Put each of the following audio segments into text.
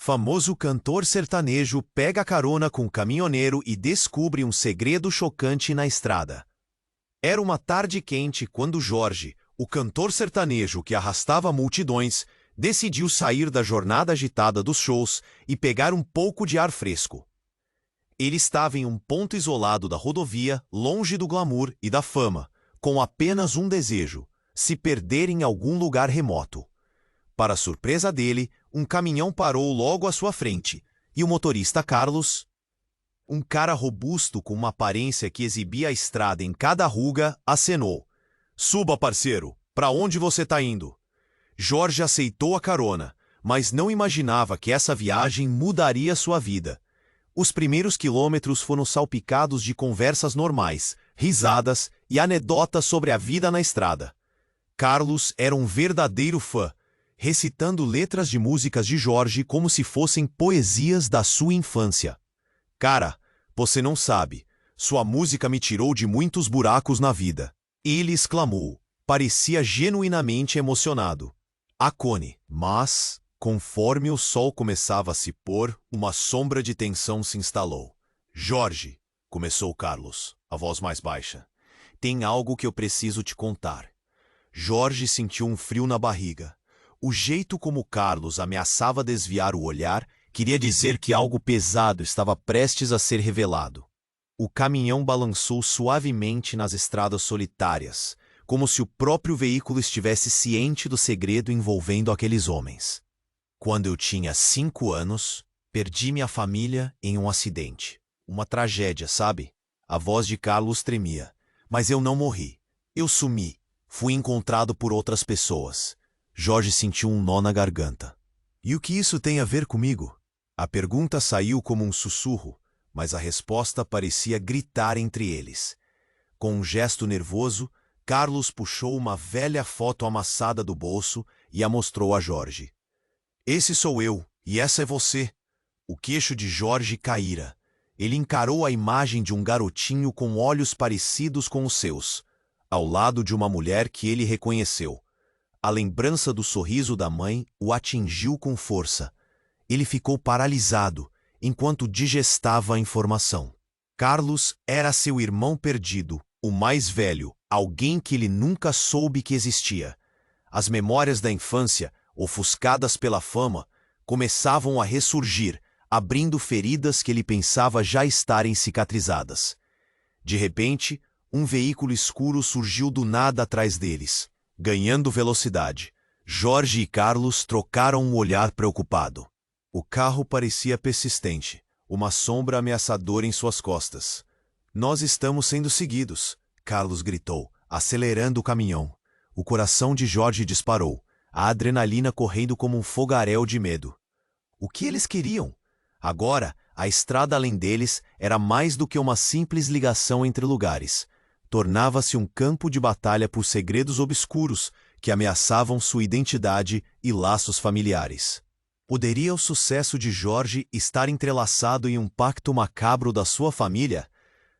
Famoso cantor sertanejo pega carona com caminhoneiro e descobre um segredo chocante na estrada. Era uma tarde quente quando Jorge, o cantor sertanejo que arrastava multidões, decidiu sair da jornada agitada dos shows e pegar um pouco de ar fresco. Ele estava em um ponto isolado da rodovia, longe do glamour e da fama, com apenas um desejo: se perder em algum lugar remoto. Para surpresa dele, um caminhão parou logo à sua frente, e o motorista Carlos, um cara robusto com uma aparência que exibia a estrada em cada ruga, acenou: "Suba, parceiro, para onde você tá indo?" Jorge aceitou a carona, mas não imaginava que essa viagem mudaria sua vida. Os primeiros quilômetros foram salpicados de conversas normais, risadas e anedotas sobre a vida na estrada. Carlos era um verdadeiro fã, recitando letras de músicas de Jorge como se fossem poesias da sua infância. "Cara, você não sabe, sua música me tirou de muitos buracos na vida", ele exclamou. Parecia genuinamente emocionado. Mas, conforme o sol começava a se pôr, uma sombra de tensão se instalou. "Jorge", começou Carlos, a voz mais baixa, "tem algo que eu preciso te contar." Jorge sentiu um frio na barriga. O jeito como Carlos ameaçava desviar o olhar queria dizer que algo pesado estava prestes a ser revelado. O caminhão balançou suavemente nas estradas solitárias, como se o próprio veículo estivesse ciente do segredo envolvendo aqueles homens. "Quando eu tinha 5 anos, perdi minha família em um acidente. Uma tragédia, sabe?" A voz de Carlos tremia. "Mas eu não morri. Eu sumi. Fui encontrado por outras pessoas." Jorge sentiu um nó na garganta. "E o que isso tem a ver comigo?" A pergunta saiu como um sussurro, mas a resposta parecia gritar entre eles. Com um gesto nervoso, Carlos puxou uma velha foto amassada do bolso e a mostrou a Jorge. "Esse sou eu, e essa é você." O queixo de Jorge caíra. Ele encarou a imagem de um garotinho com olhos parecidos com os seus, ao lado de uma mulher que ele reconheceu. A lembrança do sorriso da mãe o atingiu com força. Ele ficou paralisado, enquanto digestava a informação. Carlos era seu irmão perdido, o mais velho, alguém que ele nunca soube que existia. As memórias da infância, ofuscadas pela fama, começavam a ressurgir, abrindo feridas que ele pensava já estarem cicatrizadas. De repente, um veículo escuro surgiu do nada atrás deles. Ganhando velocidade, Jorge e Carlos trocaram um olhar preocupado. O carro parecia persistente, uma sombra ameaçadora em suas costas. "Nós estamos sendo seguidos", Carlos gritou, acelerando o caminhão. O coração de Jorge disparou, a adrenalina correndo como um fogaréu de medo. O que eles queriam? Agora, a estrada além deles era mais do que uma simples ligação entre lugares. Tornava-se um campo de batalha por segredos obscuros que ameaçavam sua identidade e laços familiares. Poderia o sucesso de Jorge estar entrelaçado em um pacto macabro da sua família?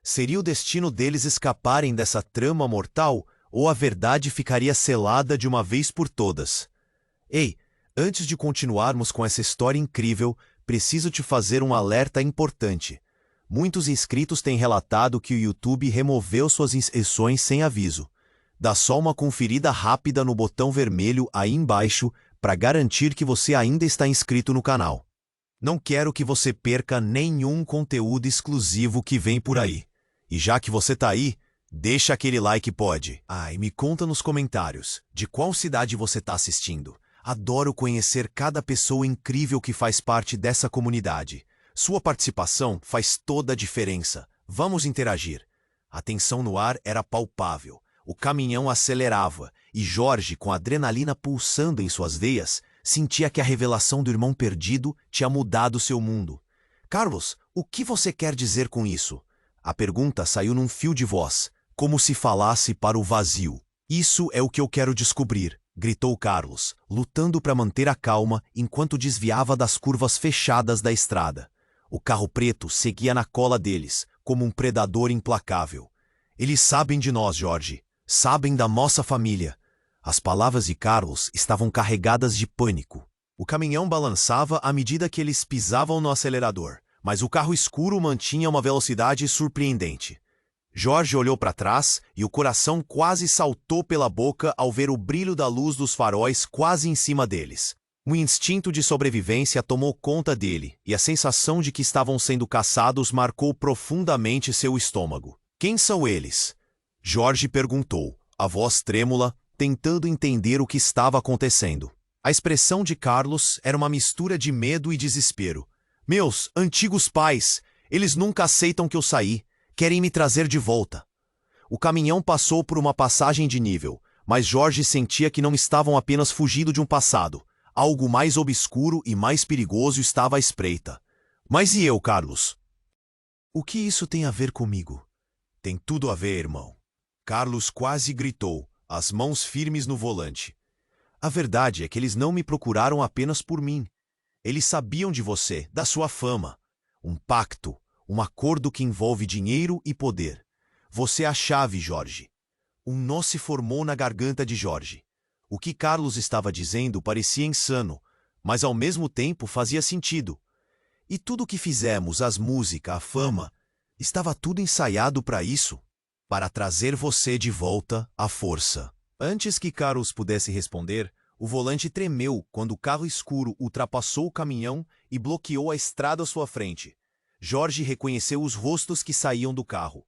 Seria o destino deles escaparem dessa trama mortal, ou a verdade ficaria selada de uma vez por todas? Ei, antes de continuarmos com essa história incrível, preciso te fazer um alerta importante. Muitos inscritos têm relatado que o YouTube removeu suas inscrições sem aviso. Dá só uma conferida rápida no botão vermelho aí embaixo para garantir que você ainda está inscrito no canal. Não quero que você perca nenhum conteúdo exclusivo que vem por aí. E já que você tá aí, deixa aquele like pode. E me conta nos comentários de qual cidade você tá assistindo. Adoro conhecer cada pessoa incrível que faz parte dessa comunidade. Sua participação faz toda a diferença. Vamos interagir. A tensão no ar era palpável. O caminhão acelerava e Jorge, com a adrenalina pulsando em suas veias, sentia que a revelação do irmão perdido tinha mudado seu mundo. "Carlos, o que você quer dizer com isso?" A pergunta saiu num fio de voz, como se falasse para o vazio. "Isso é o que eu quero descobrir", gritou Carlos, lutando para manter a calma enquanto desviava das curvas fechadas da estrada. O carro preto seguia na cola deles, como um predador implacável. "Eles sabem de nós, Jorge. Sabem da nossa família." As palavras de Carlos estavam carregadas de pânico. O caminhão balançava à medida que eles pisavam no acelerador, mas o carro escuro mantinha uma velocidade surpreendente. Jorge olhou para trás e o coração quase saltou pela boca ao ver o brilho da luz dos faróis quase em cima deles. Um instinto de sobrevivência tomou conta dele, e a sensação de que estavam sendo caçados marcou profundamente seu estômago. Quem são eles? Jorge perguntou, a voz trêmula, tentando entender o que estava acontecendo. A expressão de Carlos era uma mistura de medo e desespero. Meus antigos pais, eles nunca aceitam que eu saí, querem me trazer de volta. O caminhão passou por uma passagem de nível, mas Jorge sentia que não estavam apenas fugindo de um passado. Algo mais obscuro e mais perigoso estava à espreita. Mas e eu, Carlos? O que isso tem a ver comigo? Tem tudo a ver, irmão. Carlos quase gritou, as mãos firmes no volante. A verdade é que eles não me procuraram apenas por mim. Eles sabiam de você, da sua fama. Um pacto, um acordo que envolve dinheiro e poder. Você é a chave, Jorge. Um nó se formou na garganta de Jorge. O que Carlos estava dizendo parecia insano, mas ao mesmo tempo fazia sentido. E tudo o que fizemos, as músicas, a fama, estava tudo ensaiado para isso, para trazer você de volta à força. Antes que Carlos pudesse responder, o volante tremeu quando o carro escuro ultrapassou o caminhão e bloqueou a estrada à sua frente. Jorge reconheceu os rostos que saíam do carro.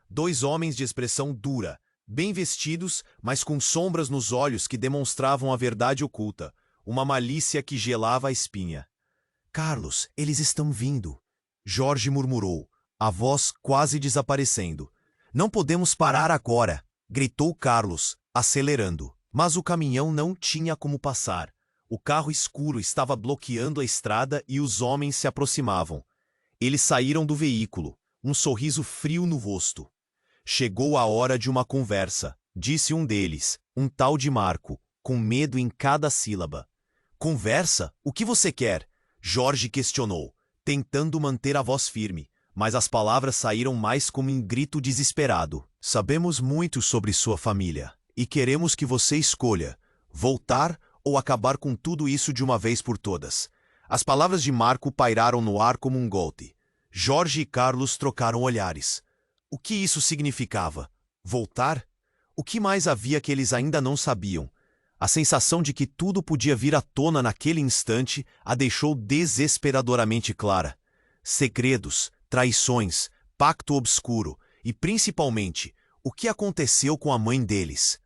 2 homens de expressão dura, bem vestidos, mas com sombras nos olhos que demonstravam a verdade oculta, uma malícia que gelava a espinha. Carlos, eles estão vindo. Jorge murmurou, a voz quase desaparecendo. Não podemos parar agora, gritou Carlos, acelerando. Mas o caminhão não tinha como passar. O carro escuro estava bloqueando a estrada e os homens se aproximavam. Eles saíram do veículo, um sorriso frio no rosto. Chegou a hora de uma conversa, disse um deles, um tal de Marco, com medo em cada sílaba. Conversa? O que você quer? Jorge questionou, tentando manter a voz firme, mas as palavras saíram mais como um grito desesperado. Sabemos muito sobre sua família, e queremos que você escolha, voltar ou acabar com tudo isso de uma vez por todas. As palavras de Marco pairaram no ar como um golpe. Jorge e Carlos trocaram olhares. O que isso significava? Voltar? O que mais havia que eles ainda não sabiam? A sensação de que tudo podia vir à tona naquele instante a deixou desesperadoramente clara. Segredos, traições, pacto obscuro e, principalmente, o que aconteceu com a mãe deles.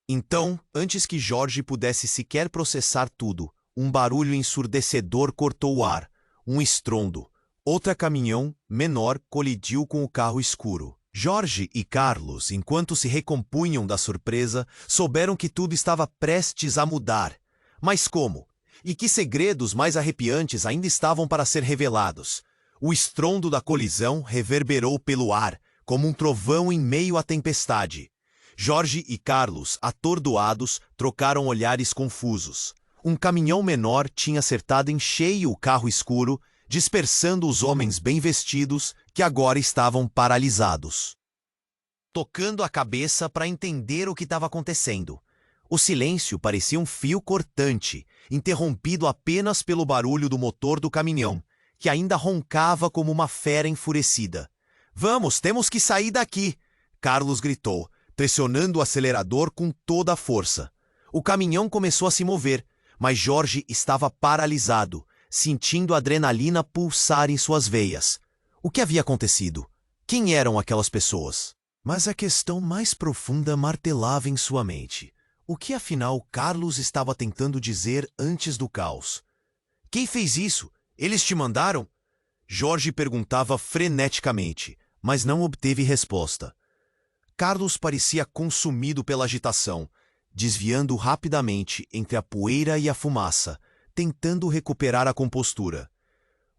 Então, antes que Jorge pudesse sequer processar tudo, um barulho ensurdecedor cortou o ar, um estrondo. Outro caminhão, menor, colidiu com o carro escuro. Jorge e Carlos, enquanto se recompunham da surpresa, souberam que tudo estava prestes a mudar. Mas como? E que segredos mais arrepiantes ainda estavam para ser revelados? O estrondo da colisão reverberou pelo ar, como um trovão em meio à tempestade. Jorge e Carlos, atordoados, trocaram olhares confusos. Um caminhão menor tinha acertado em cheio o carro escuro, dispersando os homens bem vestidos, que agora estavam paralisados, tocando a cabeça para entender o que estava acontecendo. O silêncio parecia um fio cortante, interrompido apenas pelo barulho do motor do caminhão, que ainda roncava como uma fera enfurecida. Vamos, temos que sair daqui! Carlos gritou, pressionando o acelerador com toda a força. O caminhão começou a se mover, mas Jorge estava paralisado, sentindo a adrenalina pulsar em suas veias. O que havia acontecido? Quem eram aquelas pessoas? Mas a questão mais profunda martelava em sua mente. O que afinal Carlos estava tentando dizer antes do caos? Quem fez isso? Eles te mandaram? Jorge perguntava freneticamente, mas não obteve resposta. Carlos parecia consumido pela agitação, desviando rapidamente entre a poeira e a fumaça, tentando recuperar a compostura.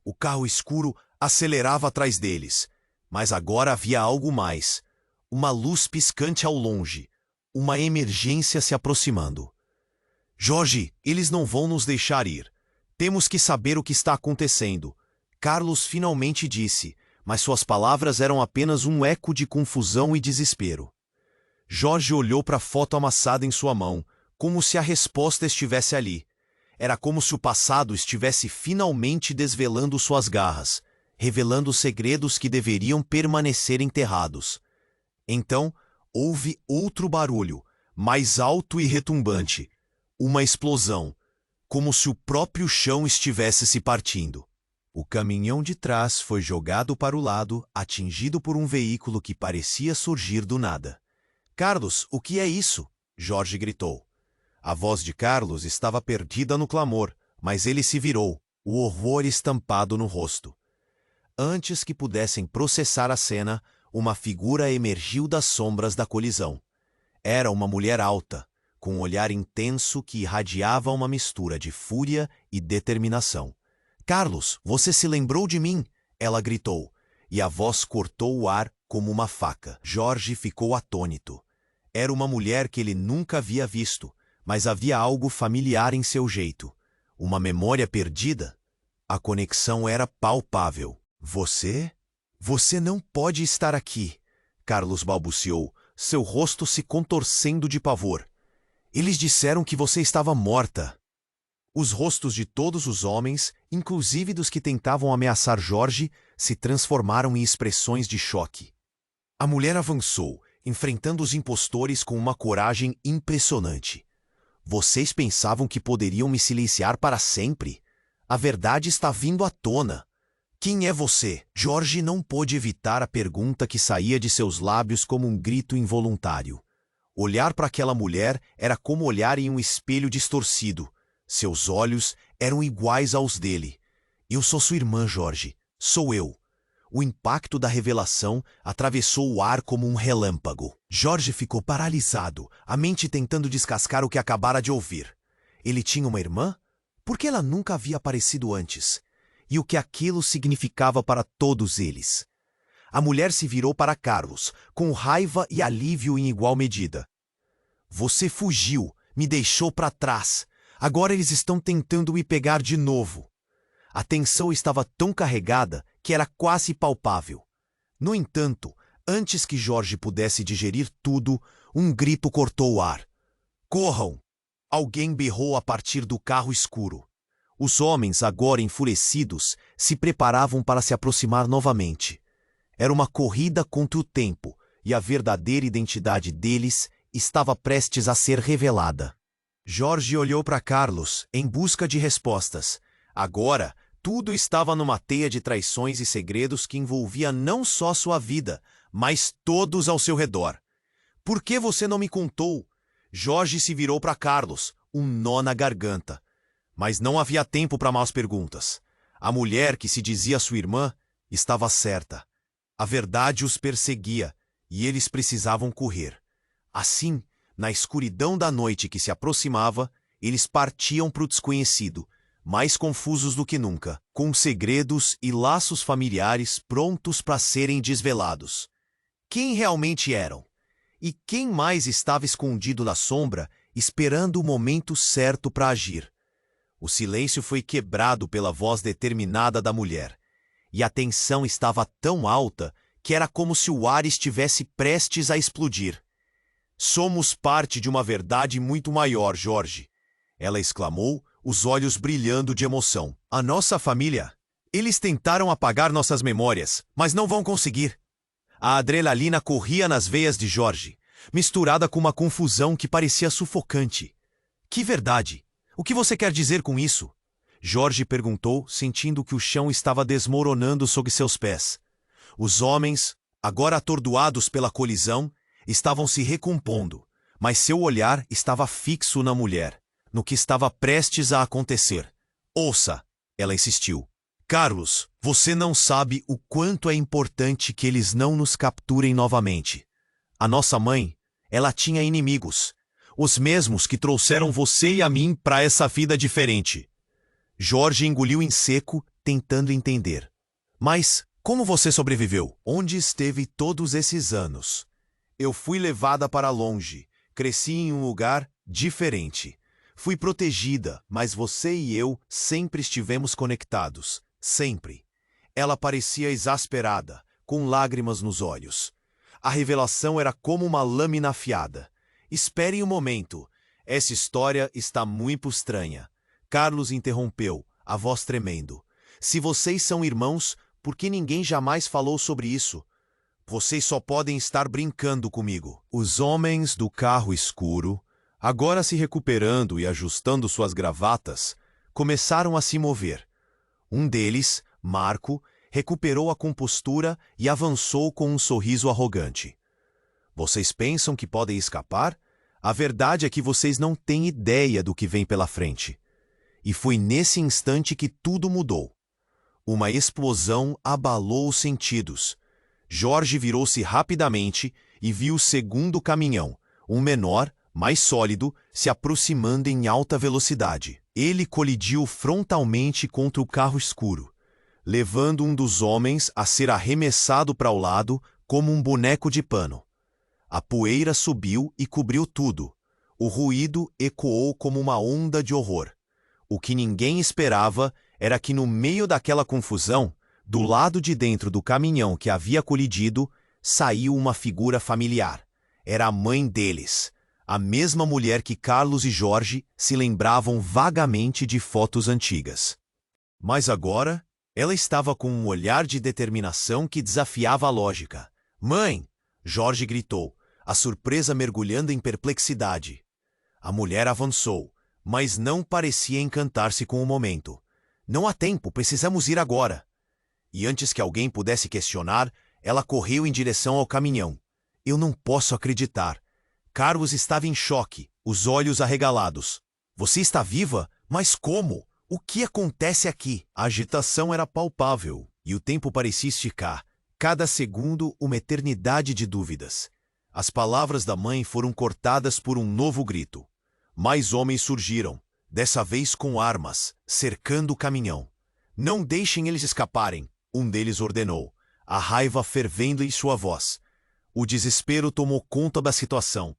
O carro escuro acelerava atrás deles, mas agora havia algo mais. Uma luz piscante ao longe, uma emergência se aproximando. Jorge, eles não vão nos deixar ir. Temos que saber o que está acontecendo. Carlos finalmente disse, mas suas palavras eram apenas um eco de confusão e desespero. Jorge olhou para a foto amassada em sua mão, como se a resposta estivesse ali. Era como se o passado estivesse finalmente desvelando suas garras, revelando segredos que deveriam permanecer enterrados. Então, houve outro barulho, mais alto e retumbante. Uma explosão, como se o próprio chão estivesse se partindo. O caminhão de trás foi jogado para o lado, atingido por um veículo que parecia surgir do nada. "Carlos, o que é isso?" Jorge gritou. A voz de Carlos estava perdida no clamor, mas ele se virou, o horror estampado no rosto. Antes que pudessem processar a cena, uma figura emergiu das sombras da colisão. Era uma mulher alta, com um olhar intenso que irradiava uma mistura de fúria e determinação. "Carlos, você se lembrou de mim?" ela gritou, e a voz cortou o ar como uma faca. Jorge ficou atônito. Era uma mulher que ele nunca havia visto, mas havia algo familiar em seu jeito. Uma memória perdida? A conexão era palpável. "Você? Você não pode estar aqui", Carlos balbuciou, seu rosto se contorcendo de pavor. "Eles disseram que você estava morta." Os rostos de todos os homens, inclusive dos que tentavam ameaçar Jorge, se transformaram em expressões de choque. A mulher avançou, enfrentando os impostores com uma coragem impressionante. "Vocês pensavam que poderiam me silenciar para sempre? A verdade está vindo à tona." "Quem é você?" Jorge não pôde evitar a pergunta que saía de seus lábios como um grito involuntário. Olhar para aquela mulher era como olhar em um espelho distorcido. Seus olhos eram iguais aos dele. "Eu sou sua irmã, Jorge. Sou eu." O impacto da revelação atravessou o ar como um relâmpago. Jorge ficou paralisado, a mente tentando descascar o que acabara de ouvir. Ele tinha uma irmã? Por que ela nunca havia aparecido antes? E o que aquilo significava para todos eles? A mulher se virou para Carlos, com raiva e alívio em igual medida. "Você fugiu, me deixou para trás. Agora eles estão tentando me pegar de novo." A tensão estava tão carregada que era quase palpável. No entanto, antes que Jorge pudesse digerir tudo, um grito cortou o ar. "Corram!" Alguém berrou a partir do carro escuro. Os homens, agora enfurecidos, se preparavam para se aproximar novamente. Era uma corrida contra o tempo, e a verdadeira identidade deles estava prestes a ser revelada. Jorge olhou para Carlos, em busca de respostas. Agora, tudo estava numa teia de traições e segredos que envolvia não só sua vida, mas todos ao seu redor. "Por que você não me contou?" Jorge se virou para Carlos, um nó na garganta. Mas não havia tempo para mais perguntas. A mulher que se dizia sua irmã estava certa. A verdade os perseguia, e eles precisavam correr. Assim, na escuridão da noite que se aproximava, eles partiam para o desconhecido, mais confusos do que nunca, com segredos e laços familiares prontos para serem desvelados. Quem realmente eram? E quem mais estava escondido na sombra, esperando o momento certo para agir? O silêncio foi quebrado pela voz determinada da mulher, e a tensão estava tão alta que era como se o ar estivesse prestes a explodir. "Somos parte de uma verdade muito maior, Jorge," ela exclamou, os olhos brilhando de emoção. "A nossa família. Eles tentaram apagar nossas memórias, mas não vão conseguir." A adrenalina corria nas veias de Jorge, misturada com uma confusão que parecia sufocante. "Que verdade? O que você quer dizer com isso?" Jorge perguntou, sentindo que o chão estava desmoronando sob seus pés. Os homens, agora atordoados pela colisão, estavam se recompondo, mas seu olhar estava fixo na mulher, no que estava prestes a acontecer. "Ouça," ela insistiu. "Carlos, você não sabe o quanto é importante que eles não nos capturem novamente. A nossa mãe, ela tinha inimigos, os mesmos que trouxeram você e a mim para essa vida diferente." Jorge engoliu em seco, tentando entender. "Mas como você sobreviveu? Onde esteve todos esses anos?" "Eu fui levada para longe, cresci em um lugar diferente. Fui protegida, mas você e eu sempre estivemos conectados. Sempre." Ela parecia exasperada, com lágrimas nos olhos. A revelação era como uma lâmina afiada. "Espere um momento. Essa história está muito estranha. Carlos interrompeu, a voz tremendo. Se vocês são irmãos, por que ninguém jamais falou sobre isso? Vocês só podem estar brincando comigo. Os homens do carro escuro, agora se recuperando e ajustando suas gravatas, começaram a se mover. Um deles, Marco, recuperou a compostura e avançou com um sorriso arrogante. Vocês pensam que podem escapar? A verdade é que vocês não têm ideia do que vem pela frente. E foi nesse instante que tudo mudou. Uma explosão abalou os sentidos. Jorge virou-se rapidamente e viu o segundo caminhão, um menor, mais sólido, se aproximando em alta velocidade. Ele colidiu frontalmente contra o carro escuro, levando um dos homens a ser arremessado para o lado como um boneco de pano. A poeira subiu e cobriu tudo. O ruído ecoou como uma onda de horror. O que ninguém esperava era que no meio daquela confusão, do lado de dentro do caminhão que havia colidido, saiu uma figura familiar. Era a mãe deles, a mesma mulher que Carlos e Jorge se lembravam vagamente de fotos antigas. Mas agora, ela estava com um olhar de determinação que desafiava a lógica. "Mãe!" Jorge gritou, a surpresa mergulhando em perplexidade. A mulher avançou, mas não parecia encantar-se com o momento. "Não há tempo, precisamos ir agora." E antes que alguém pudesse questionar, ela correu em direção ao caminhão. Eu não posso acreditar. Carlos estava em choque, os olhos arregalados. "Você está viva? Mas como? O que acontece aqui?" A agitação era palpável, e o tempo parecia esticar. Cada segundo, uma eternidade de dúvidas. As palavras da mãe foram cortadas por um novo grito. Mais homens surgiram, dessa vez com armas, cercando o caminhão. "Não deixem eles escaparem!" Um deles ordenou, a raiva fervendo em sua voz. O desespero tomou conta da situação.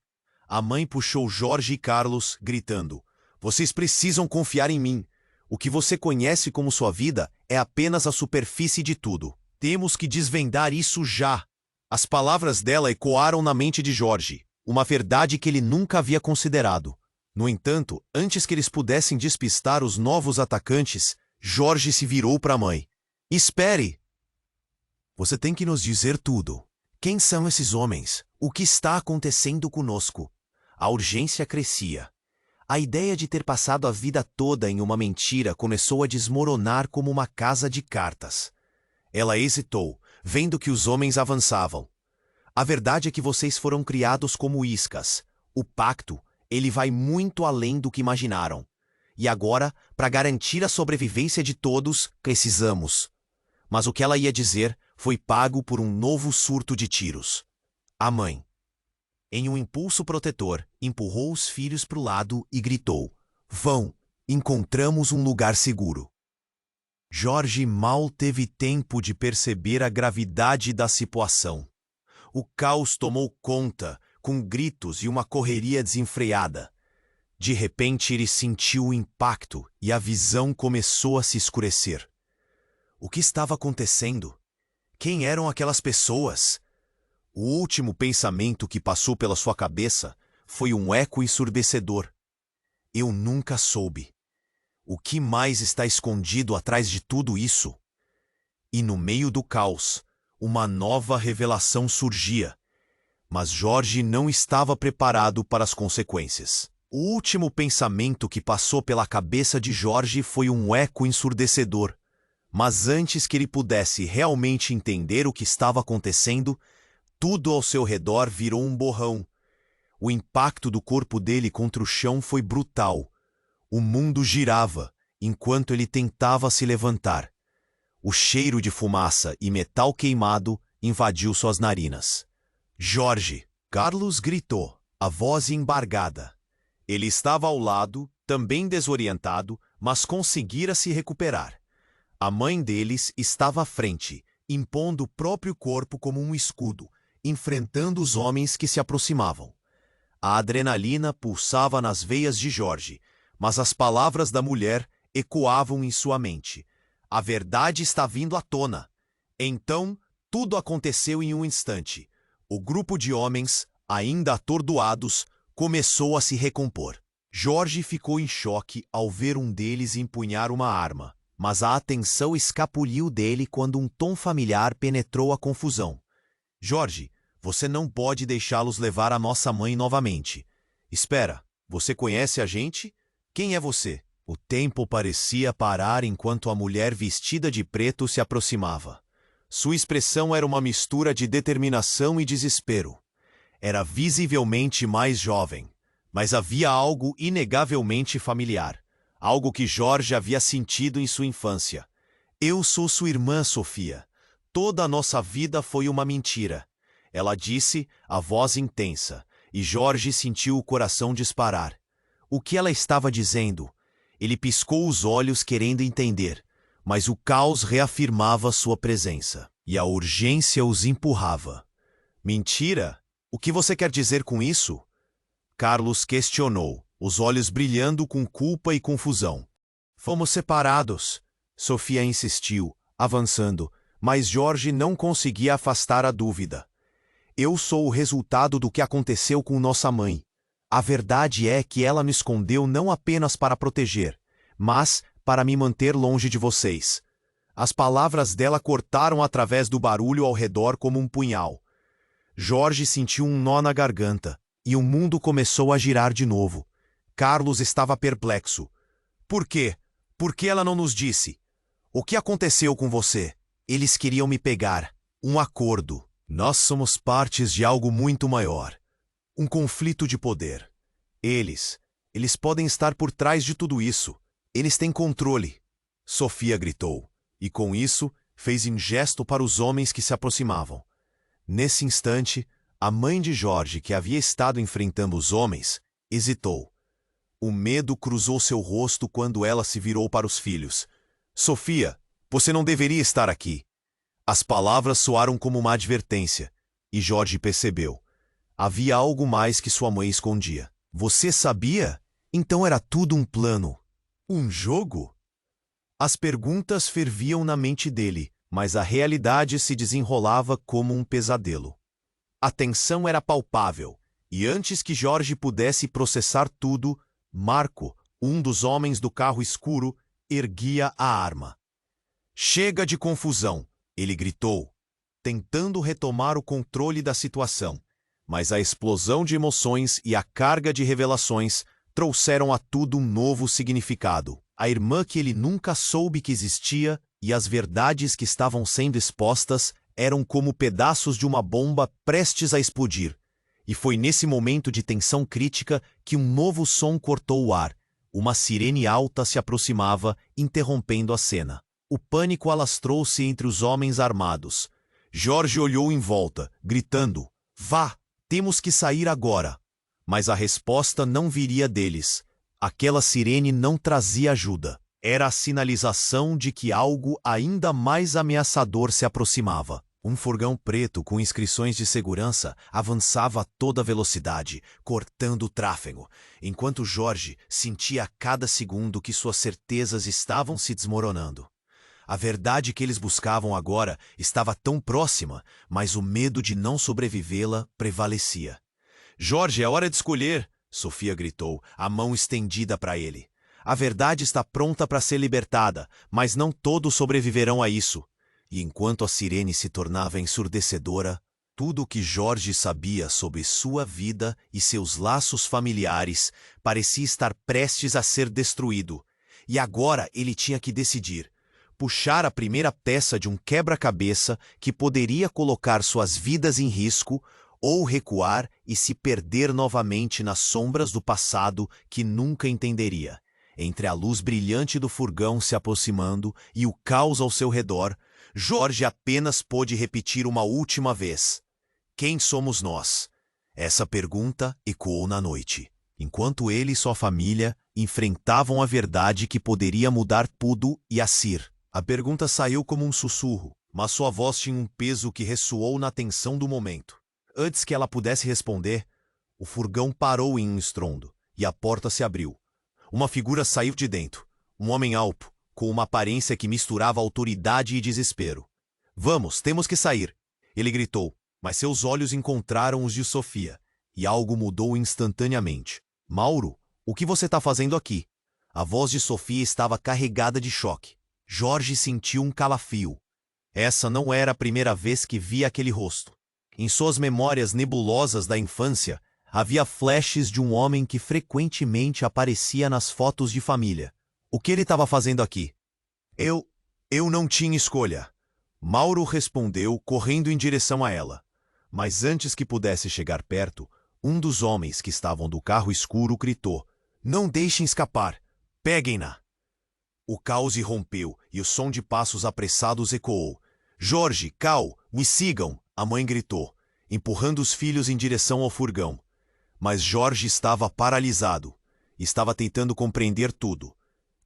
A mãe puxou Jorge e Carlos, gritando, "Vocês precisam confiar em mim. O que você conhece como sua vida é apenas a superfície de tudo. Temos que desvendar isso já." As palavras dela ecoaram na mente de Jorge, uma verdade que ele nunca havia considerado. No entanto, antes que eles pudessem despistar os novos atacantes, Jorge se virou para a mãe. "Espere! Você tem que nos dizer tudo. Quem são esses homens? O que está acontecendo conosco?" A urgência crescia. A ideia de ter passado a vida toda em uma mentira começou a desmoronar como uma casa de cartas. Ela hesitou, vendo que os homens avançavam. "A verdade é que vocês foram criados como iscas. O pacto, ele vai muito além do que imaginaram. E agora, para garantir a sobrevivência de todos, precisamos." Mas o que ela ia dizer foi pago por um novo surto de tiros. A mãe, em um impulso protetor, empurrou os filhos para o lado e gritou, "Vão, encontramos um lugar seguro." Jorge mal teve tempo de perceber a gravidade da situação. O caos tomou conta, com gritos e uma correria desenfreada. De repente ele sentiu o impacto e a visão começou a se escurecer. O que estava acontecendo? Quem eram aquelas pessoas? O último pensamento que passou pela sua cabeça foi um eco ensurdecedor. Eu nunca soube. O que mais está escondido atrás de tudo isso? E no meio do caos, uma nova revelação surgia. Mas Jorge não estava preparado para as consequências. O último pensamento que passou pela cabeça de Jorge foi um eco ensurdecedor. Mas antes que ele pudesse realmente entender o que estava acontecendo, tudo ao seu redor virou um borrão. O impacto do corpo dele contra o chão foi brutal. O mundo girava, enquanto ele tentava se levantar. O cheiro de fumaça e metal queimado invadiu suas narinas. "Jorge!" Carlos gritou, a voz embargada. Ele estava ao lado, também desorientado, mas conseguira se recuperar. A mãe deles estava à frente, impondo o próprio corpo como um escudo, enfrentando os homens que se aproximavam. A adrenalina pulsava nas veias de Jorge, mas as palavras da mulher ecoavam em sua mente. A verdade está vindo à tona. Então, tudo aconteceu em um instante. O grupo de homens, ainda atordoados, começou a se recompor. Jorge ficou em choque ao ver um deles empunhar uma arma, mas a atenção escapuliu dele quando um tom familiar penetrou a confusão. Jorge, você não pode deixá-los levar a nossa mãe novamente. Espera, você conhece a gente? Quem é você? O tempo parecia parar enquanto a mulher vestida de preto se aproximava. Sua expressão era uma mistura de determinação e desespero. Era visivelmente mais jovem, mas havia algo inegavelmente familiar, algo que Jorge havia sentido em sua infância. Eu sou sua irmã, Sofia. Toda a nossa vida foi uma mentira. Ela disse, a voz intensa, e Jorge sentiu o coração disparar. O que ela estava dizendo? Ele piscou os olhos querendo entender, mas o caos reafirmava sua presença, e a urgência os empurrava. Mentira? O que você quer dizer com isso? Carlos questionou, os olhos brilhando com culpa e confusão. Fomos separados, Sofia insistiu, avançando, mas Jorge não conseguia afastar a dúvida. Eu sou o resultado do que aconteceu com nossa mãe. A verdade é que ela me escondeu não apenas para proteger, mas para me manter longe de vocês. As palavras dela cortaram através do barulho ao redor como um punhal. Jorge sentiu um nó na garganta, e o mundo começou a girar de novo. Carlos estava perplexo. Por quê? Por que ela não nos disse? O que aconteceu com você? Eles queriam me pegar. Um acordo. Nós somos partes de algo muito maior. Um conflito de poder. Eles podem estar por trás de tudo isso. Eles têm controle. Sofia gritou, e com isso fez um gesto para os homens que se aproximavam. Nesse instante, a mãe de Jorge, que havia estado enfrentando os homens, hesitou. O medo cruzou seu rosto quando ela se virou para os filhos. Sofia, você não deveria estar aqui. As palavras soaram como uma advertência, e Jorge percebeu. Havia algo mais que sua mãe escondia. Você sabia? Então era tudo um plano. Um jogo? As perguntas ferviam na mente dele, mas a realidade se desenrolava como um pesadelo. A tensão era palpável, e antes que Jorge pudesse processar tudo, Marco, um dos homens do carro escuro, erguia a arma. Chega de confusão, ele gritou, tentando retomar o controle da situação. Mas a explosão de emoções e a carga de revelações trouxeram a tudo um novo significado. A irmã que ele nunca soube que existia e as verdades que estavam sendo expostas eram como pedaços de uma bomba prestes a explodir. E foi nesse momento de tensão crítica que um novo som cortou o ar. Uma sirene alta se aproximava, interrompendo a cena. O pânico alastrou-se entre os homens armados. Jorge olhou em volta, gritando, "Vá! Temos que sair agora." Mas a resposta não viria deles. Aquela sirene não trazia ajuda. Era a sinalização de que algo ainda mais ameaçador se aproximava. Um furgão preto com inscrições de segurança avançava a toda velocidade, cortando o tráfego, enquanto Jorge sentia a cada segundo que suas certezas estavam se desmoronando. A verdade que eles buscavam agora estava tão próxima, mas o medo de não sobrevivê-la prevalecia. "Jorge, é hora de escolher!" Sofia gritou, a mão estendida para ele. "A verdade está pronta para ser libertada, mas não todos sobreviverão a isso." E enquanto a sirene se tornava ensurdecedora, tudo o que Jorge sabia sobre sua vida e seus laços familiares parecia estar prestes a ser destruído. E agora ele tinha que decidir. Puxar a primeira peça de um quebra-cabeça que poderia colocar suas vidas em risco, ou recuar e se perder novamente nas sombras do passado que nunca entenderia. Entre a luz brilhante do furgão se aproximando e o caos ao seu redor, Jorge apenas pôde repetir uma última vez. "Quem somos nós?" Essa pergunta ecoou na noite, enquanto ele e sua família enfrentavam a verdade que poderia mudar tudo e a Sir. A pergunta saiu como um sussurro, mas sua voz tinha um peso que ressoou na tensão do momento. Antes que ela pudesse responder, o furgão parou em um estrondo, e a porta se abriu. Uma figura saiu de dentro, um homem alto, com uma aparência que misturava autoridade e desespero. "Vamos, temos que sair!" ele gritou, mas seus olhos encontraram os de Sofia, e algo mudou instantaneamente. Mauro, O que você está fazendo aqui? A voz de Sofia estava carregada de choque. Jorge sentiu um calafrio. Essa não era a primeira vez que via aquele rosto. Em suas memórias nebulosas da infância, havia flashes de um homem que frequentemente aparecia nas fotos de família. O que ele estava fazendo aqui? Eu não tinha escolha. Mauro respondeu, correndo em direção a ela. Mas antes que pudesse chegar perto, um dos homens que estavam do carro escuro gritou: "Não deixem escapar! Peguem-na!" O caos irrompeu e o som de passos apressados ecoou. "Jorge, Cal, me sigam!" a mãe gritou, empurrando os filhos em direção ao furgão. Mas Jorge estava paralisado. Estava tentando compreender tudo.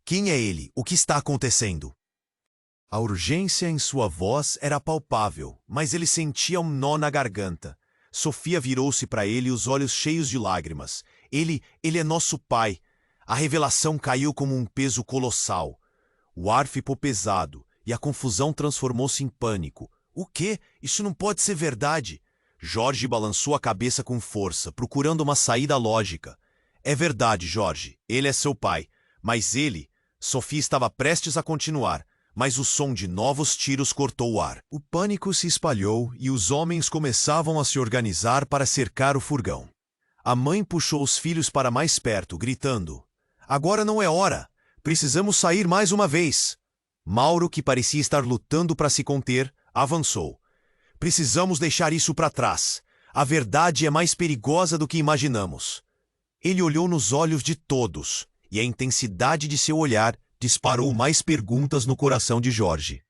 Quem é ele? O que está acontecendo? A urgência em sua voz era palpável, mas ele sentia um nó na garganta. Sofia virou-se para ele, os olhos cheios de lágrimas. Ele é nosso pai. A revelação caiu como um peso colossal. O ar ficou pesado e a confusão transformou-se em pânico. O quê? Isso não pode ser verdade. Jorge balançou a cabeça com força, procurando uma saída lógica. É verdade, Jorge. Ele é seu pai. Mas ele... Sofia estava prestes a continuar, mas o som de novos tiros cortou o ar. O pânico se espalhou e os homens começavam a se organizar para cercar o furgão. A mãe puxou os filhos para mais perto, gritando: "Agora não é hora! Precisamos sair mais uma vez!" Mauro, que parecia estar lutando para se conter, avançou. "Precisamos deixar isso para trás. A verdade é mais perigosa do que imaginamos." Ele olhou nos olhos de todos, e a intensidade de seu olhar disparou mais perguntas no coração de Jorge.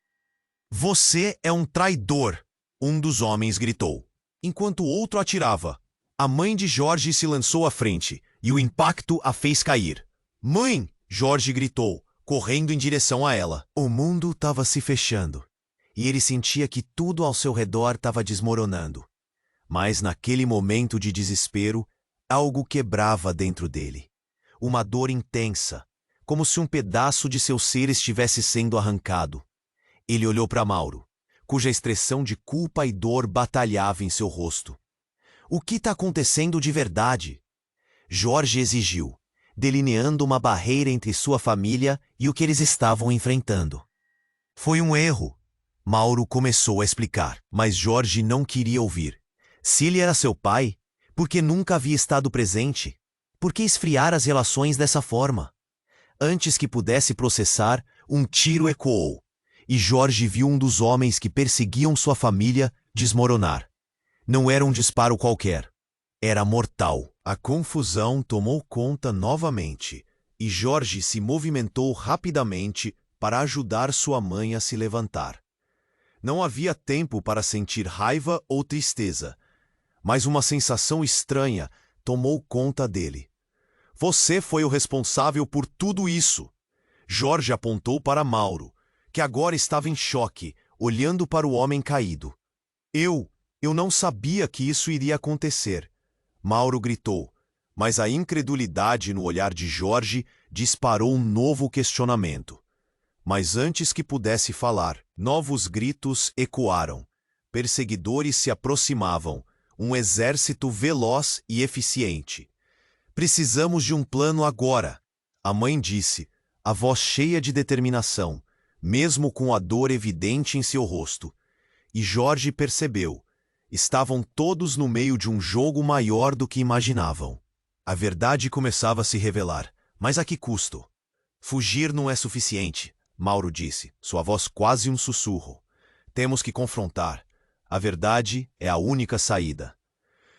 "Você é um traidor!" um dos homens gritou. Enquanto o outro atirava, a mãe de Jorge se lançou à frente, e o impacto a fez cair. "Mãe!" Jorge gritou, correndo em direção a ela. O mundo estava se fechando, e ele sentia que tudo ao seu redor estava desmoronando. Mas naquele momento de desespero, algo quebrava dentro dele. Uma dor intensa, como se um pedaço de seu ser estivesse sendo arrancado. Ele olhou para Mauro, cuja expressão de culpa e dor batalhava em seu rosto. "O que está acontecendo de verdade?" Jorge exigiu, delineando uma barreira entre sua família e o que eles estavam enfrentando. "Foi um erro." Mauro começou a explicar, mas Jorge não queria ouvir. Se ele era seu pai, por que nunca havia estado presente? Por que esfriar as relações dessa forma? Antes que pudesse processar, um tiro ecoou, e Jorge viu um dos homens que perseguiam sua família desmoronar. Não era um disparo qualquer. Era mortal. A confusão tomou conta novamente, e Jorge se movimentou rapidamente para ajudar sua mãe a se levantar. Não havia tempo para sentir raiva ou tristeza, mas uma sensação estranha tomou conta dele. "Você foi o responsável por tudo isso." Jorge apontou para Mauro, que agora estava em choque, olhando para o homem caído. Eu não sabia que isso iria acontecer." Mauro gritou, mas a incredulidade no olhar de Jorge disparou um novo questionamento. Mas antes que pudesse falar, novos gritos ecoaram. Perseguidores se aproximavam, um exército veloz e eficiente. "Precisamos de um plano agora," a mãe disse, a voz cheia de determinação, mesmo com a dor evidente em seu rosto. E Jorge percebeu. Estavam todos no meio de um jogo maior do que imaginavam. A verdade começava a se revelar, mas a que custo? "Fugir não é suficiente," Mauro disse, sua voz quase um sussurro. "Temos que confrontar. A verdade é a única saída."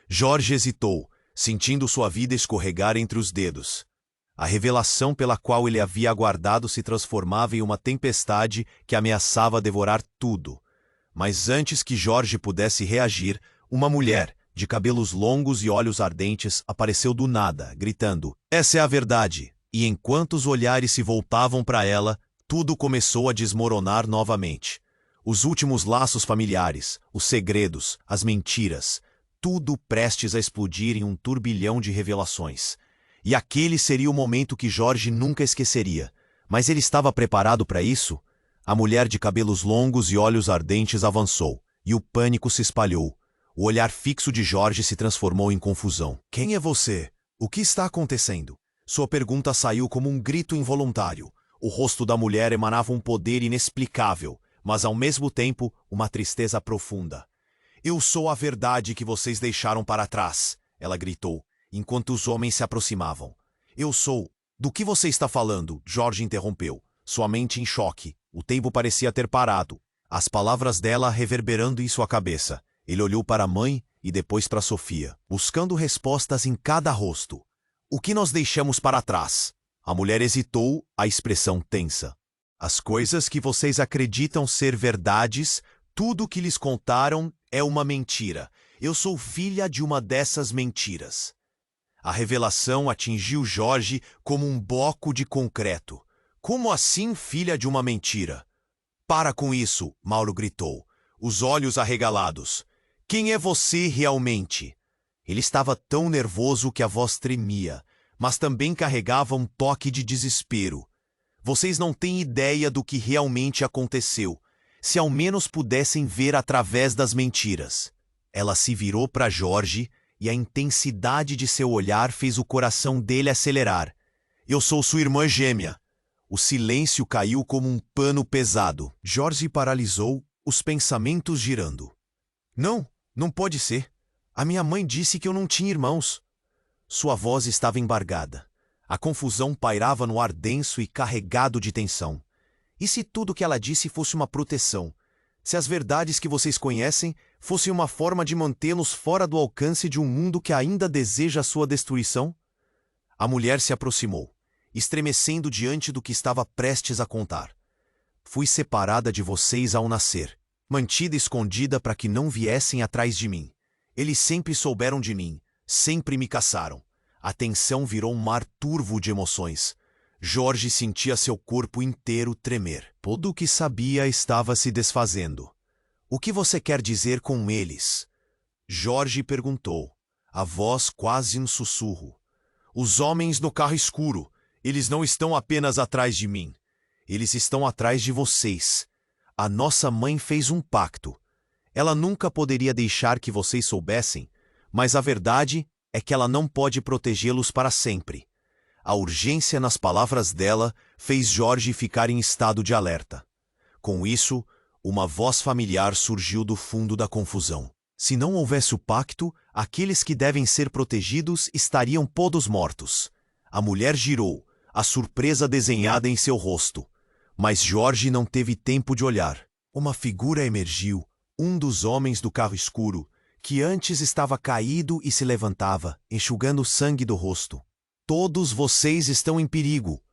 Jorge hesitou, sentindo sua vida escorregar entre os dedos. A revelação pela qual ele havia aguardado se transformava em uma tempestade que ameaçava devorar tudo. Mas antes que Jorge pudesse reagir, uma mulher, de cabelos longos e olhos ardentes, apareceu do nada, gritando: "Essa é a verdade!" E enquanto os olhares se voltavam para ela, tudo começou a desmoronar novamente. Os últimos laços familiares, os segredos, as mentiras, tudo prestes a explodir em um turbilhão de revelações. E aquele seria o momento que Jorge nunca esqueceria. Mas ele estava preparado para isso? A mulher de cabelos longos e olhos ardentes avançou, e o pânico se espalhou. O olhar fixo de Jorge se transformou em confusão. "Quem é você? O que está acontecendo?" Sua pergunta saiu como um grito involuntário. O rosto da mulher emanava um poder inexplicável, mas ao mesmo tempo uma tristeza profunda. Eu sou a verdade que vocês deixaram para trás, ela gritou, enquanto os homens se aproximavam. Eu sou. Do que você está falando? Jorge interrompeu, sua mente em choque. O tempo parecia ter parado, as palavras dela reverberando em sua cabeça. Ele olhou para a mãe e depois para Sofia, buscando respostas em cada rosto. O que nós deixamos para trás? A mulher hesitou, a expressão tensa. As coisas que vocês acreditam ser verdades, tudo o que lhes contaram é uma mentira. Eu sou filha de uma dessas mentiras. A revelação atingiu Jorge como um bloco de concreto. Como assim filha de uma mentira? Para com isso, Mauro gritou, os olhos arregalados. Quem é você realmente? Ele estava tão nervoso que a voz tremia, mas também carregava um toque de desespero. Vocês não têm ideia do que realmente aconteceu, se ao menos pudessem ver através das mentiras. Ela se virou para Jorge e a intensidade de seu olhar fez o coração dele acelerar. Eu sou sua irmã gêmea. O silêncio caiu como um pano pesado. Jorge paralisou, os pensamentos girando. Não, não pode ser. A minha mãe disse que eu não tinha irmãos. Sua voz estava embargada. A confusão pairava no ar denso e carregado de tensão. E se tudo que ela disse fosse uma proteção? Se as verdades que vocês conhecem fossem uma forma de mantê-los fora do alcance de um mundo que ainda deseja a sua destruição? A mulher se aproximou, estremecendo diante do que estava prestes a contar. Fui separada de vocês ao nascer, mantida escondida para que não viessem atrás de mim. Eles sempre souberam de mim, sempre me caçaram. A tensão virou um mar turvo de emoções. Jorge sentia seu corpo inteiro tremer. Tudo o que sabia estava se desfazendo. O que você quer dizer com eles? Jorge perguntou, a voz quase um sussurro. Os homens no carro escuro, eles não estão apenas atrás de mim. Eles estão atrás de vocês. A nossa mãe fez um pacto. Ela nunca poderia deixar que vocês soubessem, mas a verdade é que ela não pode protegê-los para sempre. A urgência nas palavras dela fez Jorge ficar em estado de alerta. Com isso, uma voz familiar surgiu do fundo da confusão. Se não houvesse o pacto, aqueles que devem ser protegidos estariam todos mortos. A mulher girou, a surpresa desenhada em seu rosto. Mas Jorge não teve tempo de olhar. Uma figura emergiu, um dos homens do carro escuro, que antes estava caído e se levantava, enxugando o sangue do rosto. Todos vocês estão em perigo.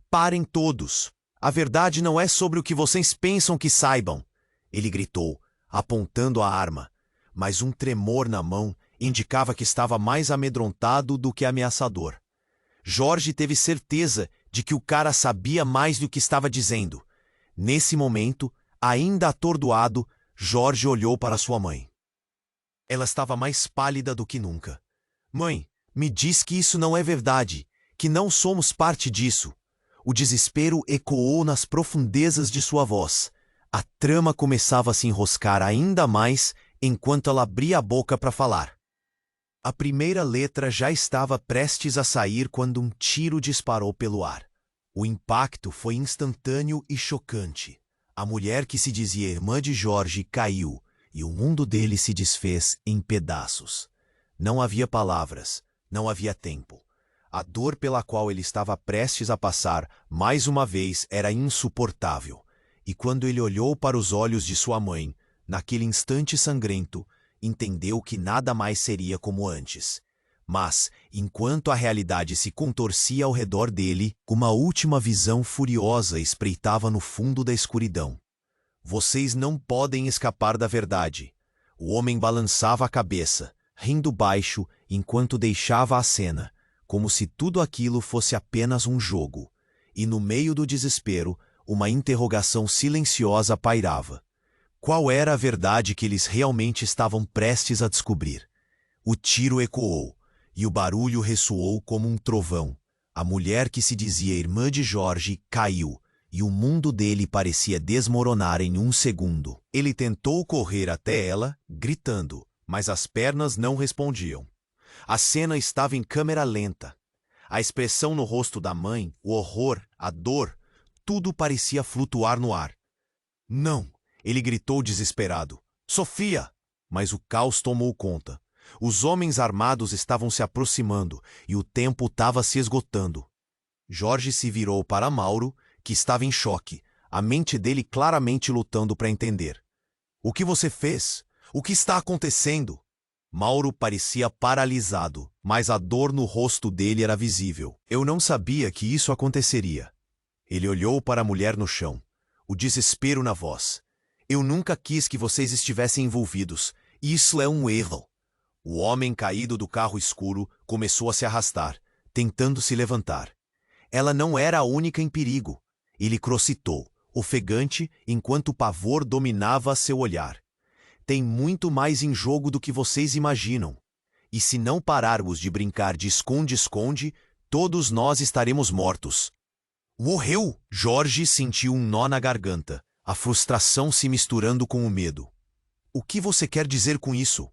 Parem todos. A verdade não é sobre o que vocês pensam que saibam. Ele gritou, apontando a arma, mas um tremor na mão indicava que estava mais amedrontado do que ameaçador. Jorge teve certeza de que o cara sabia mais do que estava dizendo. Nesse momento, ainda atordoado, Jorge olhou para sua mãe. Ela estava mais pálida do que nunca. Mãe, me diz que isso não é verdade, que não somos parte disso. O desespero ecoou nas profundezas de sua voz. A trama começava a se enroscar ainda mais enquanto ela abria a boca para falar. A primeira letra já estava prestes a sair quando um tiro disparou pelo ar. O impacto foi instantâneo e chocante. A mulher que se dizia irmã de Jorge caiu e o mundo dele se desfez em pedaços. Não havia palavras. Não havia tempo. A dor pela qual ele estava prestes a passar, mais uma vez, era insuportável. E quando ele olhou para os olhos de sua mãe, naquele instante sangrento, entendeu que nada mais seria como antes. Mas, enquanto a realidade se contorcia ao redor dele, uma última visão furiosa espreitava no fundo da escuridão. Vocês não podem escapar da verdade. O homem balançava a cabeça, rindo baixo enquanto deixava a cena, como se tudo aquilo fosse apenas um jogo. E no meio do desespero, uma interrogação silenciosa pairava. Qual era a verdade que eles realmente estavam prestes a descobrir? O tiro ecoou, e o barulho ressoou como um trovão. A mulher que se dizia irmã de Jorge caiu, e o mundo dele parecia desmoronar em um segundo. Ele tentou correr até ela, gritando, mas as pernas não respondiam. A cena estava em câmera lenta. A expressão no rosto da mãe, o horror, a dor, tudo parecia flutuar no ar. Não! Ele gritou desesperado. Sofia! Mas o caos tomou conta. Os homens armados estavam se aproximando e o tempo estava se esgotando. Jorge se virou para Mauro, que estava em choque, a mente dele claramente lutando para entender. O que você fez? O que está acontecendo? Mauro parecia paralisado, mas a dor no rosto dele era visível. Eu não sabia que isso aconteceria. Ele olhou para a mulher no chão, o desespero na voz. Eu nunca quis que vocês estivessem envolvidos. Isso é um erro. O homem caído do carro escuro começou a se arrastar, tentando se levantar. Ela não era a única em perigo. Ele crocitou, ofegante, enquanto o pavor dominava seu olhar. Tem muito mais em jogo do que vocês imaginam. E se não pararmos de brincar de esconde-esconde, todos nós estaremos mortos. Morreu! Jorge sentiu um nó na garganta, a frustração se misturando com o medo. O que você quer dizer com isso?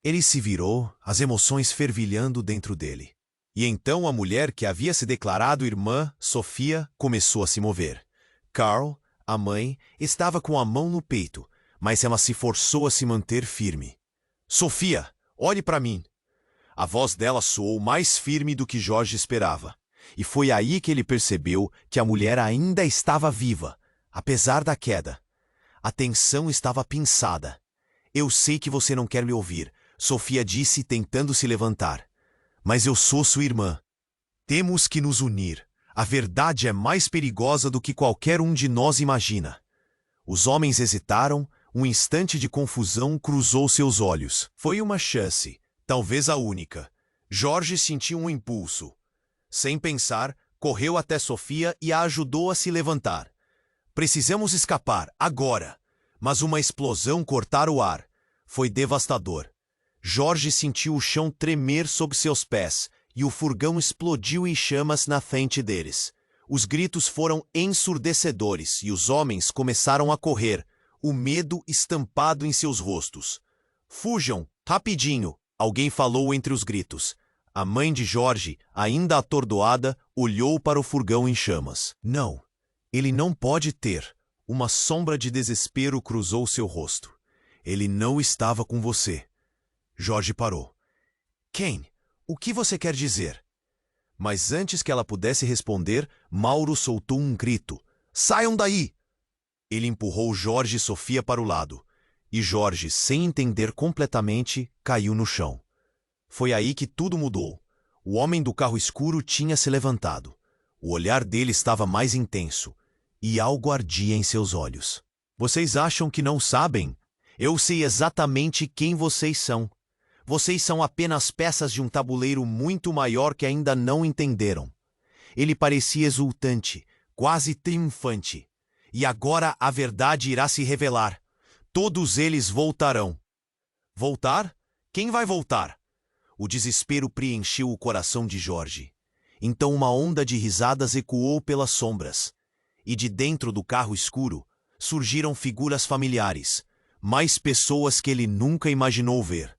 Ele se virou, as emoções fervilhando dentro dele. E então a mulher que havia se declarado irmã, Sofia, começou a se mover. Carl, a mãe, estava com a mão no peito, mas ela se forçou a se manter firme. Sofia, olhe para mim. A voz dela soou mais firme do que Jorge esperava. E foi aí que ele percebeu que a mulher ainda estava viva, apesar da queda. A tensão estava pinçada. Eu sei que você não quer me ouvir, Sofia disse tentando se levantar. Mas eu sou sua irmã. Temos que nos unir. A verdade é mais perigosa do que qualquer um de nós imagina. Os homens hesitaram, um instante de confusão cruzou seus olhos. Foi uma chance, talvez a única. Jorge sentiu um impulso. Sem pensar, correu até Sofia e a ajudou a se levantar. Precisamos escapar, agora. Mas uma explosão cortara o ar. Foi devastador. Jorge sentiu o chão tremer sob seus pés e o furgão explodiu em chamas na frente deles. Os gritos foram ensurdecedores e os homens começaram a correr, o medo estampado em seus rostos. Fujam, rapidinho, alguém falou entre os gritos. A mãe de Jorge, ainda atordoada, olhou para o furgão em chamas. Não, ele não pode ter. Uma sombra de desespero cruzou seu rosto. Ele não estava com você. Jorge parou. Quem? O que você quer dizer? Mas antes que ela pudesse responder, Mauro soltou um grito. Saiam daí! Ele empurrou Jorge e Sofia para o lado. E Jorge, sem entender completamente, caiu no chão. Foi aí que tudo mudou. O homem do carro escuro tinha se levantado. O olhar dele estava mais intenso. E algo ardia em seus olhos. Vocês acham que não sabem? Eu sei exatamente quem vocês são. Vocês são apenas peças de um tabuleiro muito maior que ainda não entenderam. Ele parecia exultante, quase triunfante. E agora a verdade irá se revelar. Todos eles voltarão. Voltar? Quem vai voltar? O desespero preencheu o coração de Jorge. Então uma onda de risadas ecoou pelas sombras. E de dentro do carro escuro surgiram figuras familiares, mais pessoas que ele nunca imaginou ver.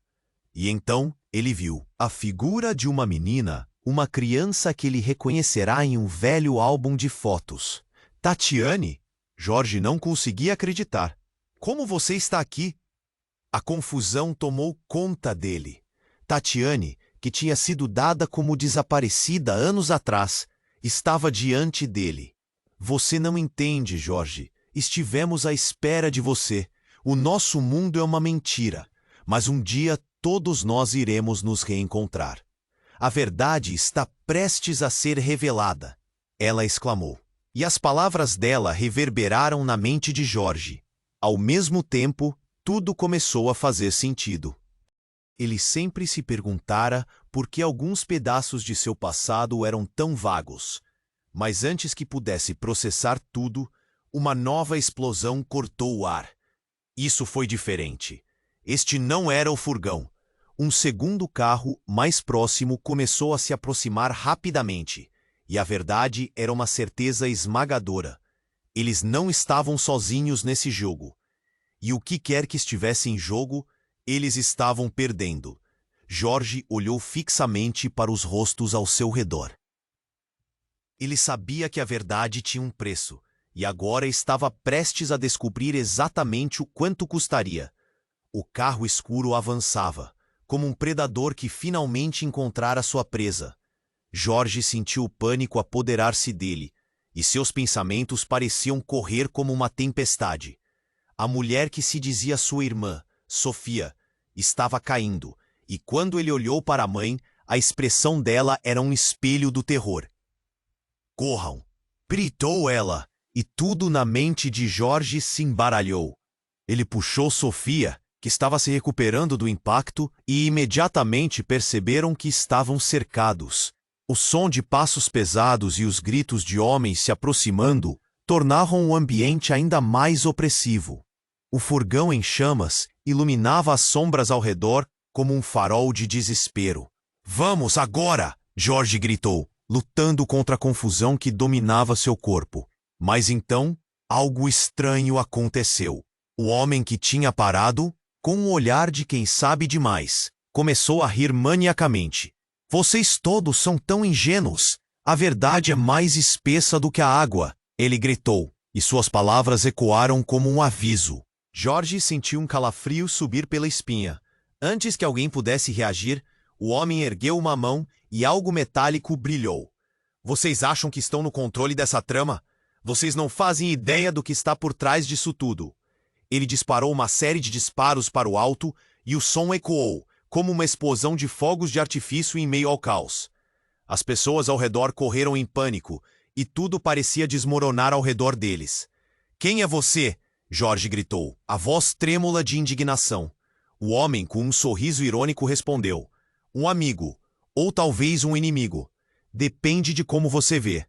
E então ele viu a figura de uma menina, uma criança que ele reconhecerá em um velho álbum de fotos. Tatiane? Jorge não conseguia acreditar. Como você está aqui? A confusão tomou conta dele. Tatiane, que tinha sido dada como desaparecida anos atrás, estava diante dele. Você não entende, Jorge. Estivemos à espera de você. O nosso mundo é uma mentira, mas um dia todos nós iremos nos reencontrar. A verdade está prestes a ser revelada, ela exclamou. E as palavras dela reverberaram na mente de Jorge. Ao mesmo tempo, tudo começou a fazer sentido. Ele sempre se perguntara por que alguns pedaços de seu passado eram tão vagos. Mas antes que pudesse processar tudo, uma nova explosão cortou o ar. Isso foi diferente. Este não era o furgão. Um segundo carro, mais próximo, começou a se aproximar rapidamente. E a verdade era uma certeza esmagadora. Eles não estavam sozinhos nesse jogo. E o que quer que estivesse em jogo, eles estavam perdendo. Jorge olhou fixamente para os rostos ao seu redor. Ele sabia que a verdade tinha um preço, e agora estava prestes a descobrir exatamente o quanto custaria. O carro escuro avançava, como um predador que finalmente encontrara sua presa. Jorge sentiu o pânico apoderar-se dele, e seus pensamentos pareciam correr como uma tempestade. A mulher que se dizia sua irmã, Sofia, estava caindo, e quando ele olhou para a mãe, a expressão dela era um espelho do terror. "Corram!" gritou ela, e tudo na mente de Jorge se embaralhou. Ele puxou Sofia, que estava se recuperando do impacto, e imediatamente perceberam que estavam cercados. O som de passos pesados e os gritos de homens se aproximando tornavam o ambiente ainda mais opressivo. O furgão em chamas iluminava as sombras ao redor como um farol de desespero. "Vamos, agora!" Jorge gritou, lutando contra a confusão que dominava seu corpo. Mas então, algo estranho aconteceu. O homem que tinha parado, com um olhar de quem sabe demais, começou a rir maniacamente. "Vocês todos são tão ingênuos! A verdade é mais espessa do que a água!" Ele gritou, e suas palavras ecoaram como um aviso. Jorge sentiu um calafrio subir pela espinha. Antes que alguém pudesse reagir, o homem ergueu uma mão e algo metálico brilhou. "Vocês acham que estão no controle dessa trama? Vocês não fazem ideia do que está por trás disso tudo." Ele disparou uma série de disparos para o alto e o som ecoou, como uma explosão de fogos de artifício em meio ao caos. As pessoas ao redor correram em pânico e tudo parecia desmoronar ao redor deles. "Quem é você?" Jorge gritou, a voz trêmula de indignação. O homem, com um sorriso irônico, respondeu: "Um amigo, ou talvez um inimigo. Depende de como você vê."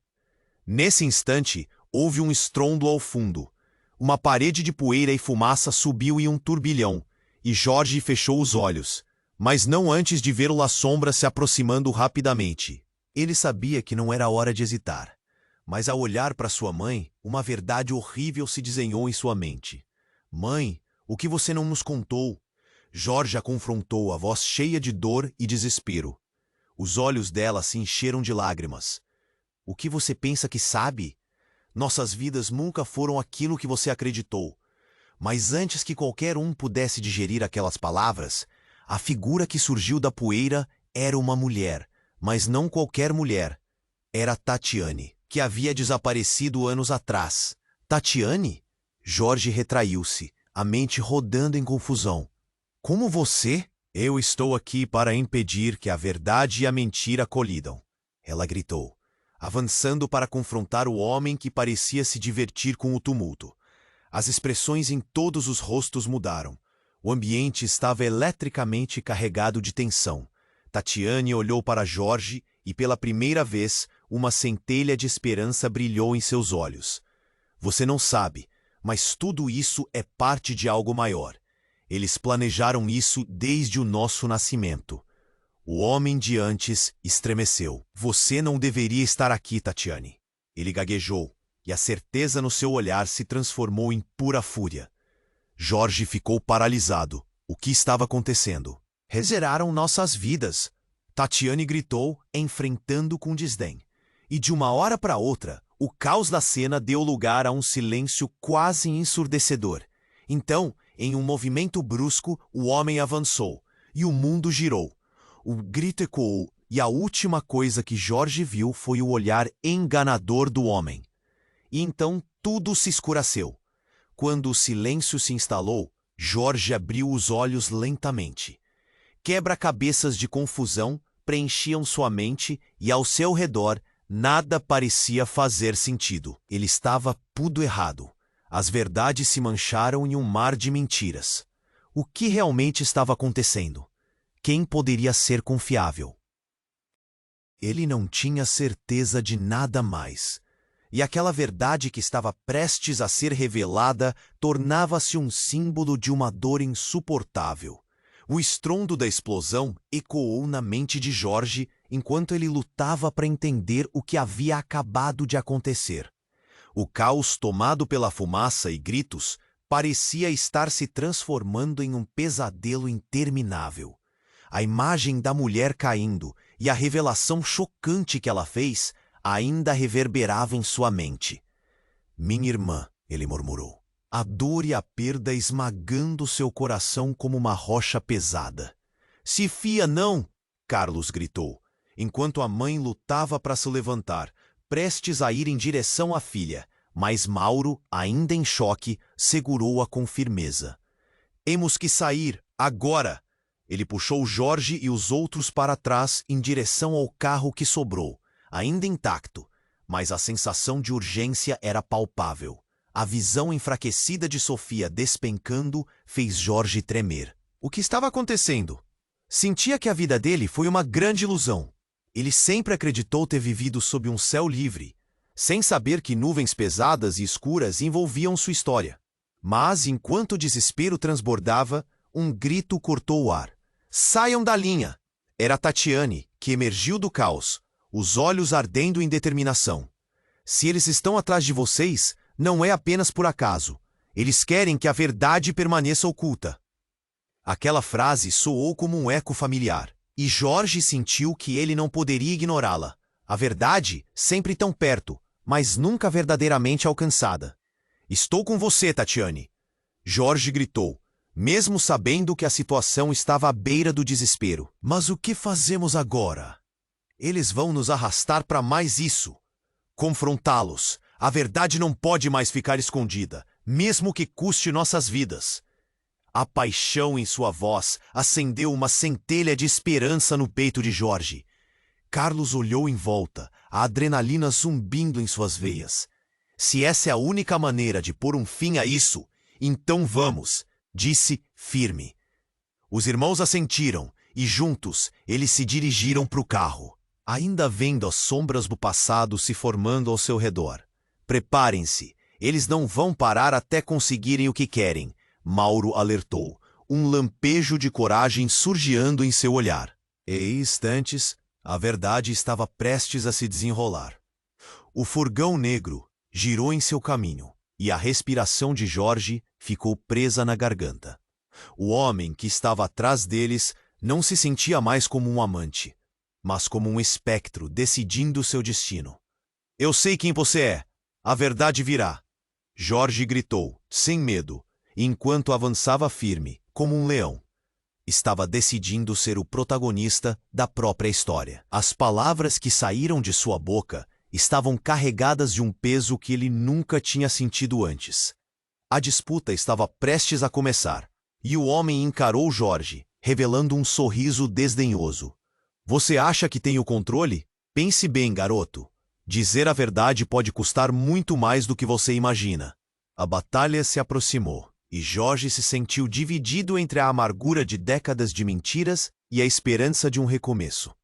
Nesse instante, houve um estrondo ao fundo. Uma parede de poeira e fumaça subiu em um turbilhão, e Jorge fechou os olhos, mas não antes de ver a sombra se aproximando rapidamente. Ele sabia que não era hora de hesitar, mas ao olhar para sua mãe, uma verdade horrível se desenhou em sua mente. "Mãe, o que você não nos contou?" Jorge a confrontou, a voz cheia de dor e desespero. Os olhos dela se encheram de lágrimas. "O que você pensa que sabe? Nossas vidas nunca foram aquilo que você acreditou." Mas antes que qualquer um pudesse digerir aquelas palavras, a figura que surgiu da poeira era uma mulher, mas não qualquer mulher. Era Tatiane, que havia desaparecido anos atrás. "Tatiane?" Jorge retraiu-se, a mente rodando em confusão. "Como você?" "Eu estou aqui para impedir que a verdade e a mentira colidam," ela gritou, avançando para confrontar o homem que parecia se divertir com o tumulto. As expressões em todos os rostos mudaram. O ambiente estava eletricamente carregado de tensão. Tatiane olhou para Jorge e, pela primeira vez, uma centelha de esperança brilhou em seus olhos. "Você não sabe, mas tudo isso é parte de algo maior. Eles planejaram isso desde o nosso nascimento." O homem de antes estremeceu. "Você não deveria estar aqui, Tatiane." Ele gaguejou, e a certeza no seu olhar se transformou em pura fúria. Jorge ficou paralisado. O que estava acontecendo? "Rezeraram nossas vidas," Tatiane gritou, enfrentando com desdém. E de uma hora para outra, o caos da cena deu lugar a um silêncio quase ensurdecedor. Então, em um movimento brusco, o homem avançou, e o mundo girou. O grito ecoou, e a última coisa que Jorge viu foi o olhar enganador do homem. E então tudo se escureceu. Quando o silêncio se instalou, Jorge abriu os olhos lentamente. Quebra-cabeças de confusão preenchiam sua mente e, ao seu redor, nada parecia fazer sentido. Ele estava tudo errado. As verdades se mancharam em um mar de mentiras. O que realmente estava acontecendo? Quem poderia ser confiável? Ele não tinha certeza de nada mais. E aquela verdade que estava prestes a ser revelada tornava-se um símbolo de uma dor insuportável. O estrondo da explosão ecoou na mente de Jorge enquanto ele lutava para entender o que havia acabado de acontecer. O caos tomado pela fumaça e gritos parecia estar se transformando em um pesadelo interminável. A imagem da mulher caindo e a revelação chocante que ela fez ainda reverberava em sua mente. Minha irmã, ele murmurou. A dor e a perda esmagando seu coração como uma rocha pesada. Se fia, não! Carlos gritou, enquanto a mãe lutava para se levantar, prestes a ir em direção à filha. Mas Mauro, ainda em choque, segurou-a com firmeza. Temos que sair, agora! Ele puxou Jorge e os outros para trás em direção ao carro que sobrou, ainda intacto, mas a sensação de urgência era palpável. A visão enfraquecida de Sofia despencando fez Jorge tremer. O que estava acontecendo? Sentia que a vida dele foi uma grande ilusão. Ele sempre acreditou ter vivido sob um céu livre, sem saber que nuvens pesadas e escuras envolviam sua história. Mas, enquanto o desespero transbordava, um grito cortou o ar. Saiam da linha! Era Tatiane, que emergiu do caos, os olhos ardendo em determinação. Se eles estão atrás de vocês, não é apenas por acaso. Eles querem que a verdade permaneça oculta. Aquela frase soou como um eco familiar, e Jorge sentiu que ele não poderia ignorá-la. A verdade, sempre tão perto, mas nunca verdadeiramente alcançada. Estou com você, Tatiane! Jorge gritou, mesmo sabendo que a situação estava à beira do desespero. Mas o que fazemos agora? Eles vão nos arrastar para mais isso. Confrontá-los. A verdade não pode mais ficar escondida, mesmo que custe nossas vidas. A paixão em sua voz acendeu uma centelha de esperança no peito de Jorge. Carlos olhou em volta, a adrenalina zumbindo em suas veias. Se essa é a única maneira de pôr um fim a isso, então vamos, disse firme. Os irmãos assentiram e juntos eles se dirigiram para o carro, ainda vendo as sombras do passado se formando ao seu redor. Preparem-se, eles não vão parar até conseguirem o que querem, Mauro alertou, um lampejo de coragem surgindo em seu olhar. E em instantes, a verdade estava prestes a se desenrolar. O furgão negro girou em seu caminho, e a respiração de Jorge ficou presa na garganta. O homem que estava atrás deles não se sentia mais como um amante, mas como um espectro decidindo seu destino. Eu sei quem você é. A verdade virá. Jorge gritou, sem medo, enquanto avançava firme, como um leão. Estava decidindo ser o protagonista da própria história. As palavras que saíram de sua boca estavam carregadas de um peso que ele nunca tinha sentido antes. A disputa estava prestes a começar, e o homem encarou Jorge, revelando um sorriso desdenhoso. Você acha que tem o controle? Pense bem, garoto. Dizer a verdade pode custar muito mais do que você imagina. A batalha se aproximou, e Jorge se sentiu dividido entre a amargura de décadas de mentiras e a esperança de um recomeço.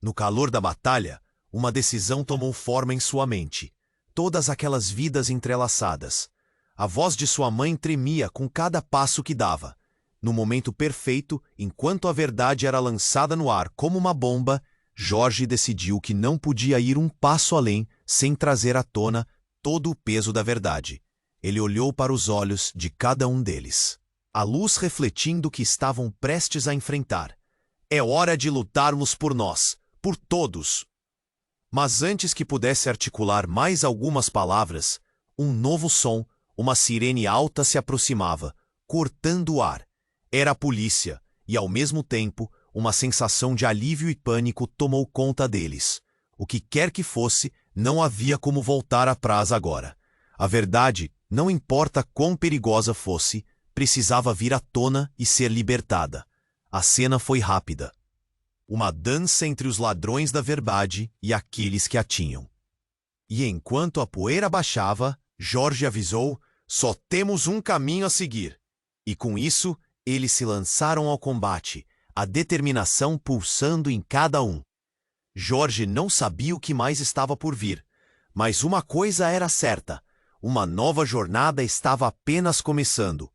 No calor da batalha, uma decisão tomou forma em sua mente. Todas aquelas vidas entrelaçadas. A voz de sua mãe tremia com cada passo que dava. No momento perfeito, enquanto a verdade era lançada no ar como uma bomba, Jorge decidiu que não podia ir um passo além sem trazer à tona todo o peso da verdade. Ele olhou para os olhos de cada um deles, a luz refletindo o que estavam prestes a enfrentar. É hora de lutarmos por nós, por todos. Mas antes que pudesse articular mais algumas palavras, um novo som, uma sirene alta se aproximava, cortando o ar. Era a polícia, e ao mesmo tempo, uma sensação de alívio e pânico tomou conta deles. O que quer que fosse, não havia como voltar atrás agora. A verdade, não importa quão perigosa fosse, precisava vir à tona e ser libertada. A cena foi rápida. Uma dança entre os ladrões da verdade e aqueles que a tinham. E enquanto a poeira baixava, Jorge avisou, só temos um caminho a seguir. E com isso, eles se lançaram ao combate, a determinação pulsando em cada um. Jorge não sabia o que mais estava por vir, mas uma coisa era certa, uma nova jornada estava apenas começando.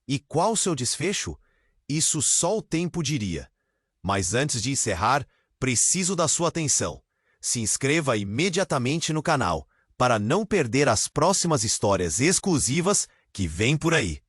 E qual seu desfecho? Isso só o tempo diria. Mas antes de encerrar, preciso da sua atenção. Se inscreva imediatamente no canal, para não perder as próximas histórias exclusivas que vêm por aí.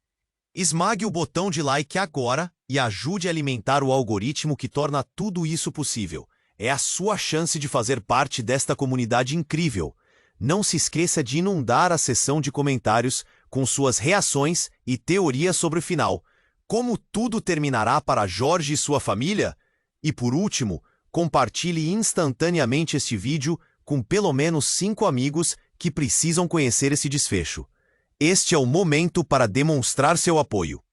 Esmague o botão de like agora e ajude a alimentar o algoritmo que torna tudo isso possível. É a sua chance de fazer parte desta comunidade incrível. Não se esqueça de inundar a seção de comentários com suas reações e teorias sobre o final. Como tudo terminará para Jorge e sua família? E por último, compartilhe instantaneamente este vídeo com pelo menos 5 amigos que precisam conhecer esse desfecho. Este é o momento para demonstrar seu apoio.